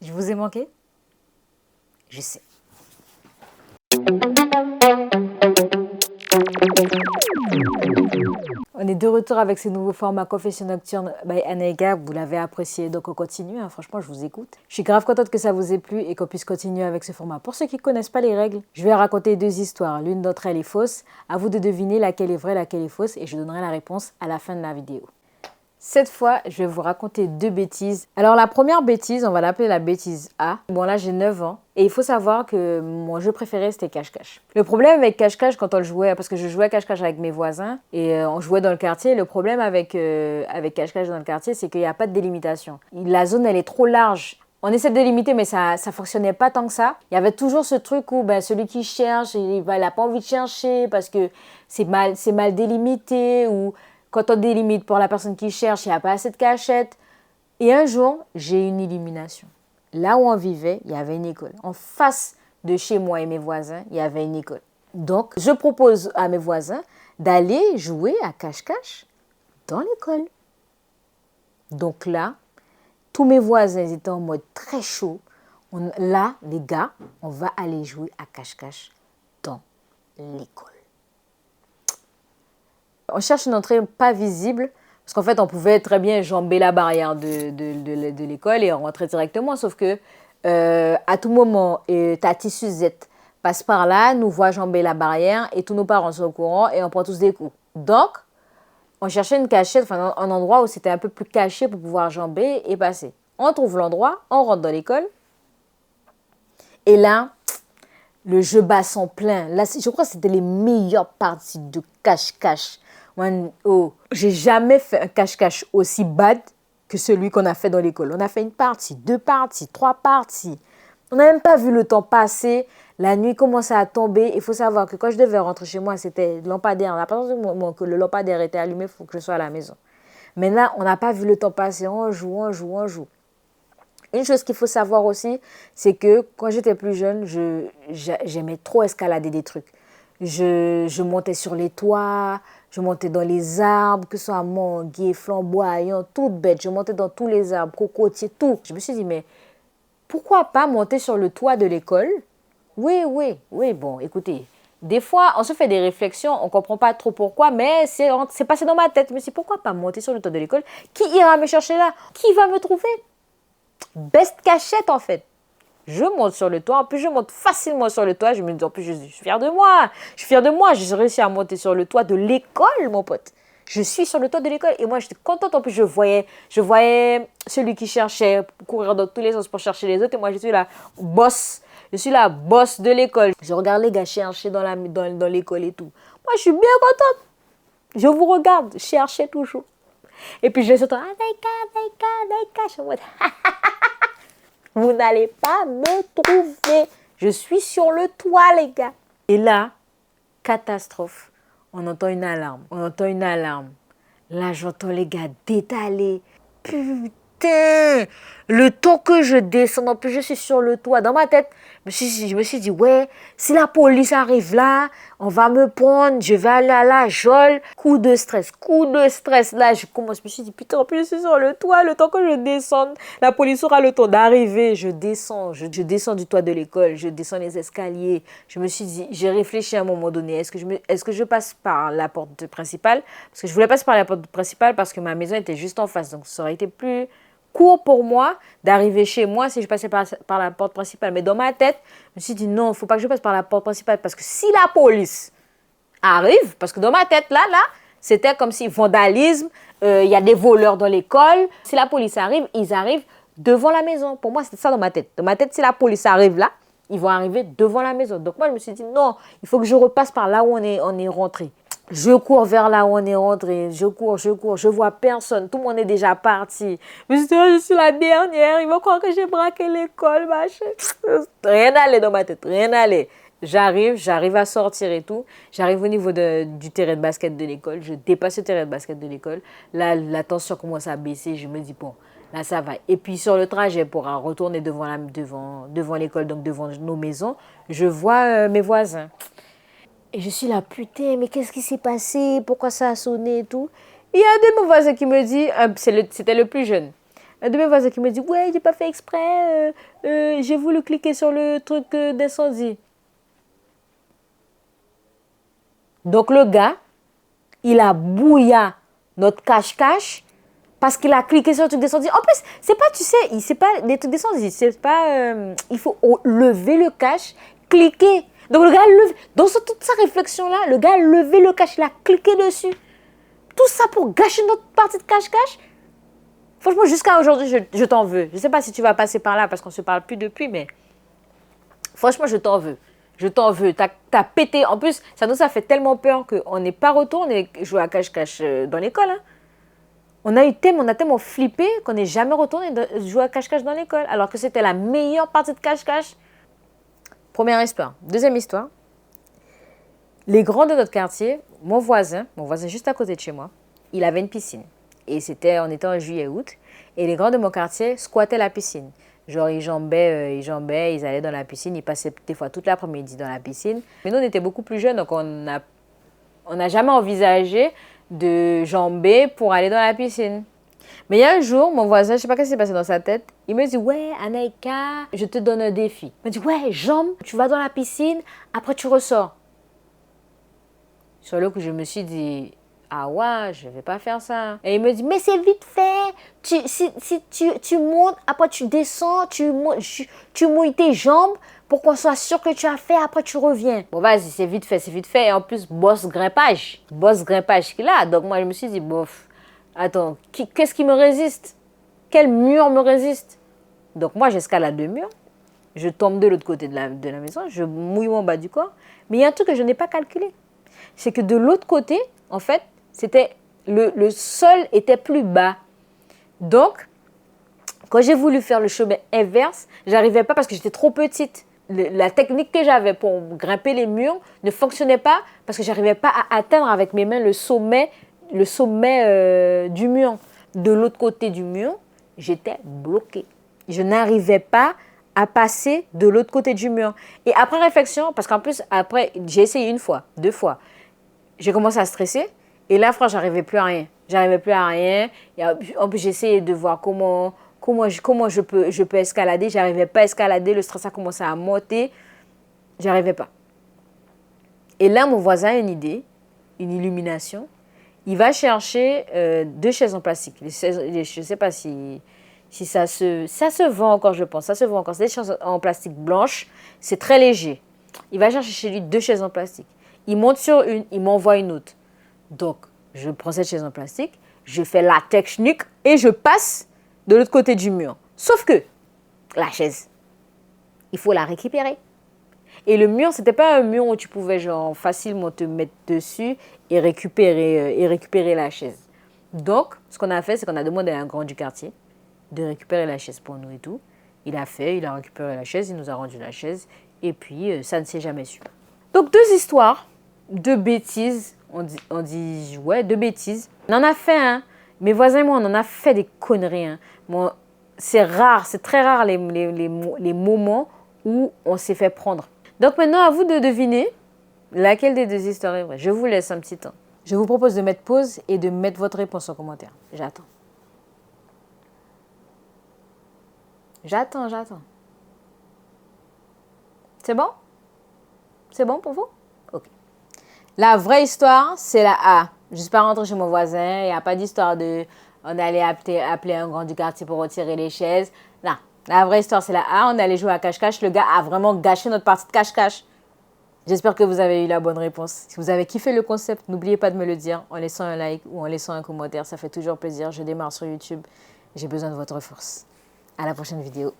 Je vous ai manqué? Je sais. On est de retour avec ce nouveau format Confession Nocturne by Anega. Vous l'avez apprécié, donc on continue. Franchement, je vous écoute. Je suis grave contente que ça vous ait plu et qu'on puisse continuer avec ce format. Pour ceux qui ne connaissent pas les règles, je vais raconter 2 histoires. L'une d'entre elles est fausse. À vous de deviner laquelle est vraie, laquelle est fausse. Et je donnerai la réponse à la fin de la vidéo. Cette fois, je vais vous raconter 2 bêtises. Alors, la première bêtise, on va l'appeler la bêtise A. Bon, là, j'ai 9 ans. Et il faut savoir que mon jeu préféré, c'était cache-cache. Le problème avec cache-cache, quand on le jouait, parce que je jouais à cache-cache avec mes voisins, et on jouait dans le quartier, le problème avec cache-cache dans le quartier, c'est qu'il n'y a pas de délimitation. La zone, elle est trop large. On essaie de délimiter, mais ça fonctionnait pas tant que ça. Il y avait toujours ce truc où celui qui cherche, il n'a pas envie de chercher parce que c'est mal délimité, ou quand on délimite pour la personne qui cherche, il n'y a pas assez de cachettes. Et un jour, j'ai eu une illumination. Là où on vivait, il y avait une école. En face de chez moi et mes voisins, il y avait une école. Donc, je propose à mes voisins d'aller jouer à cache-cache dans l'école. Donc là, tous mes voisins étaient en mode très chaud. Là, les gars, on va aller jouer à cache-cache dans l'école. On cherche une entrée pas visible, parce qu'en fait, on pouvait très bien jamber la barrière de l'école et rentrer directement. Sauf que, à tout moment, Tati Suzette passe par là, nous voit jamber la barrière et tous nos parents sont au courant et on prend tous des coups. Donc, on cherchait une cachette, enfin un endroit où c'était un peu plus caché pour pouvoir jamber et passer. On trouve l'endroit, on rentre dans l'école. Et là, le jeu bat son plein. Là, je crois que c'était les meilleures parties de cache-cache. J'ai jamais fait un cache-cache aussi bad que celui qu'on a fait dans l'école. On a fait 1 partie, 2 parties, 3 parties. On n'a même pas vu le temps passer. La nuit commençait à tomber. Il faut savoir que quand je devais rentrer chez moi, c'était lampadaire. À partir du moment que le lampadaire était allumé, il faut que je sois à la maison. Mais là, on n'a pas vu le temps passer. On joue. Une chose qu'il faut savoir aussi, c'est que quand j'étais plus jeune, j'aimais trop escalader des trucs. Je montais sur les toits, je montais dans les arbres, que ce soit manguier, flamboyant, tout bête. Je montais dans tous les arbres, cocotiers, tout. Je me suis dit, mais pourquoi pas monter sur le toit de l'école? Oui, bon, écoutez, des fois, on se fait des réflexions, on ne comprend pas trop pourquoi, mais c'est passé dans ma tête. Mais c'est pourquoi pas monter sur le toit de l'école? Qui ira me chercher là? Qui va me trouver? Best cachette, en fait. Je monte sur le toit. En plus, je monte facilement sur le toit. Je me dis, en plus, je suis fière de moi. Je suis fière de moi. J'ai réussi à monter sur le toit de l'école, mon pote. Je suis sur le toit de l'école. Et moi, j'étais contente. En plus, je voyais celui qui cherchait courir dans tous les sens pour chercher les autres. Et moi, je suis la boss. Je suis la boss de l'école. Je regarde les gars chercher dans l'école et tout. Moi, je suis bien contente. Je vous regarde chercher toujours. Et puis, je les entends. Je suis en mode, vous n'allez pas me trouver. Je suis sur le toit, les gars. Et là, catastrophe. On entend une alarme. Là, j'entends les gars détaler. Putain! Le temps que je descends, en plus, je suis sur le toit. Dans ma tête, je me suis dit, ouais, si la police arrive là, on va me prendre, je vais aller à la geôle. Coup de stress. Là, je me suis dit, putain, en plus, je suis sur le toit. Le temps que je descende, la police aura le temps d'arriver. Je descends du toit de l'école, je descends les escaliers. Je me suis dit, j'ai réfléchi à un moment donné, est-ce que je passe par la porte principale? Parce que je voulais passer par la porte principale parce que ma maison était juste en face. Donc, ça aurait été plus court pour moi d'arriver chez moi si je passais par la porte principale. Mais dans ma tête, je me suis dit non, il ne faut pas que je passe par la porte principale parce que si la police arrive, parce que dans ma tête, là, c'était comme si vandalisme, il y a des voleurs dans l'école. Si la police arrive, ils arrivent devant la maison. Pour moi, c'était ça dans ma tête. Dans ma tête, si la police arrive là, ils vont arriver devant la maison. Donc moi, je me suis dit non, il faut que je repasse par là où on est rentré. Je cours vers là où on est rentré, je cours, je vois personne, tout le monde est déjà parti. Je suis la dernière, ils vont croire que j'ai braqué l'école, machin. Rien n'allait dans ma tête, rien n'allait. J'arrive à sortir et tout. J'arrive au niveau du terrain de basket de l'école, je dépasse le terrain de basket de l'école. Là, la tension commence à baisser, je me dis bon, là ça va. Et puis sur le trajet pour retourner devant l'école, donc devant nos maisons, je vois mes voisins. Et je suis là, putain, mais qu'est-ce qui s'est passé? Pourquoi ça a sonné et tout? Il y a un de mes voisins qui me dit, c'était le plus jeune. Un de mes voisins qui me dit, ouais, j'ai pas fait exprès, j'ai voulu cliquer sur le truc d'incendie. Donc le gars, il a bouillé notre cache-cache parce qu'il a cliqué sur le truc d'incendie. En plus, c'est pas, tu sais, c'est pas des trucs d'incendie, c'est pas, il faut lever le cache, cliquer. Donc le gars lève, dans toute sa réflexion-là, le gars a levé le cache, il a cliqué dessus. Tout ça pour gâcher notre partie de cache-cache. Franchement, jusqu'à aujourd'hui, je t'en veux. Je ne sais pas si tu vas passer par là parce qu'on ne se parle plus depuis, mais franchement, je t'en veux. Je t'en veux. T'as pété. En plus, ça nous a fait tellement peur qu'on n'est pas retourné jouer à cache-cache dans l'école. Hein. On a tellement flippé qu'on n'est jamais retourné jouer à cache-cache dans l'école, alors que c'était la meilleure partie de cache-cache. Première histoire. Deuxième histoire. Les grands de notre quartier, mon voisin juste à côté de chez moi, il avait une piscine. Et on était en juillet-août. Et les grands de mon quartier squattaient la piscine. Genre, ils jambaient, ils allaient dans la piscine. Ils passaient des fois toute l'après-midi dans la piscine. Mais nous, on était beaucoup plus jeunes, donc on n'a jamais envisagé de jamber pour aller dans la piscine. Mais il y a un jour, mon voisin, je ne sais pas ce qui s'est passé dans sa tête, il me dit, ouais, Anaïka, je te donne un défi. Il me dit, ouais, jambe, tu vas dans la piscine, après tu ressors. Sur le coup, je me suis dit, ah ouais, je ne vais pas faire ça. Et il me dit, mais c'est vite fait. Si tu montes, après tu descends, tu mouilles tes jambes pour qu'on soit sûr que tu as fait, après tu reviens. Bon, vas-y, c'est vite fait, c'est vite fait. Et en plus, boss grimpage qu'il a. Donc moi, je me suis dit, bof, attends, qu'est-ce qui me résiste? Quel mur me résiste? Donc moi, j'escalade le mur. Je tombe de l'autre côté de la maison. Je mouille mon bas du corps. Mais il y a un truc que je n'ai pas calculé. C'est que de l'autre côté, en fait, le sol était plus bas. Donc, quand j'ai voulu faire le chemin inverse, j'arrivais pas parce que j'étais trop petite. La technique que j'avais pour grimper les murs ne fonctionnait pas parce que j'arrivais pas à atteindre avec mes mains le sommet du mur. De l'autre côté du mur, j'étais bloquée. Je n'arrivais pas à passer de l'autre côté du mur. Et après réflexion, parce qu'en plus, après, j'ai essayé une fois, 2 fois. J'ai commencé à stresser. Et là, franchement, j'arrivais plus à rien. Et en plus, j'essayais de voir comment je peux escalader. J'arrivais pas à escalader. Le stress a commencé à monter. J'arrivais pas. Et là, mon voisin a une idée, une illumination. Il va chercher 2 chaises en plastique. Je ne sais pas si ça se vend encore, je pense. Ça se vend encore. C'est des chaises en plastique blanches. C'est très léger. Il va chercher chez lui 2 chaises en plastique. Il monte sur une, il m'envoie une autre. Donc, je prends cette chaise en plastique, je fais la technique et je passe de l'autre côté du mur. Sauf que la chaise, il faut la récupérer. Et le mur, ce n'était pas un mur où tu pouvais genre facilement te mettre dessus et récupérer la chaise. Donc, ce qu'on a fait, c'est qu'on a demandé à un grand du quartier de récupérer la chaise pour nous et tout. Il a récupéré la chaise, il nous a rendu la chaise et puis ça ne s'est jamais su. Donc, 2 histoires. 2 bêtises, on dit ouais, 2 bêtises. On en a fait, hein. Mes voisins et moi, on en a fait des conneries. Hein. Bon, c'est très rare les moments où on s'est fait prendre. Donc maintenant, à vous de deviner laquelle des 2 histoires est vraie. Je vous laisse un petit temps. Je vous propose de mettre pause et de mettre votre réponse en commentaire. J'attends. J'attends. C'est bon? C'est bon pour vous? Ok. La vraie histoire, c'est la A. Je ne suis pas rentrée chez mon voisin. Il n'y a pas d'histoire de on allait appeler un grand du quartier pour retirer les chaises. Non. La vraie histoire, c'est la A. On allait jouer à cache-cache. Le gars a vraiment gâché notre partie de cache-cache. J'espère que vous avez eu la bonne réponse. Si vous avez kiffé le concept, n'oubliez pas de me le dire en laissant un like ou en laissant un commentaire. Ça fait toujours plaisir. Je démarre sur YouTube. J'ai besoin de votre force. À la prochaine vidéo.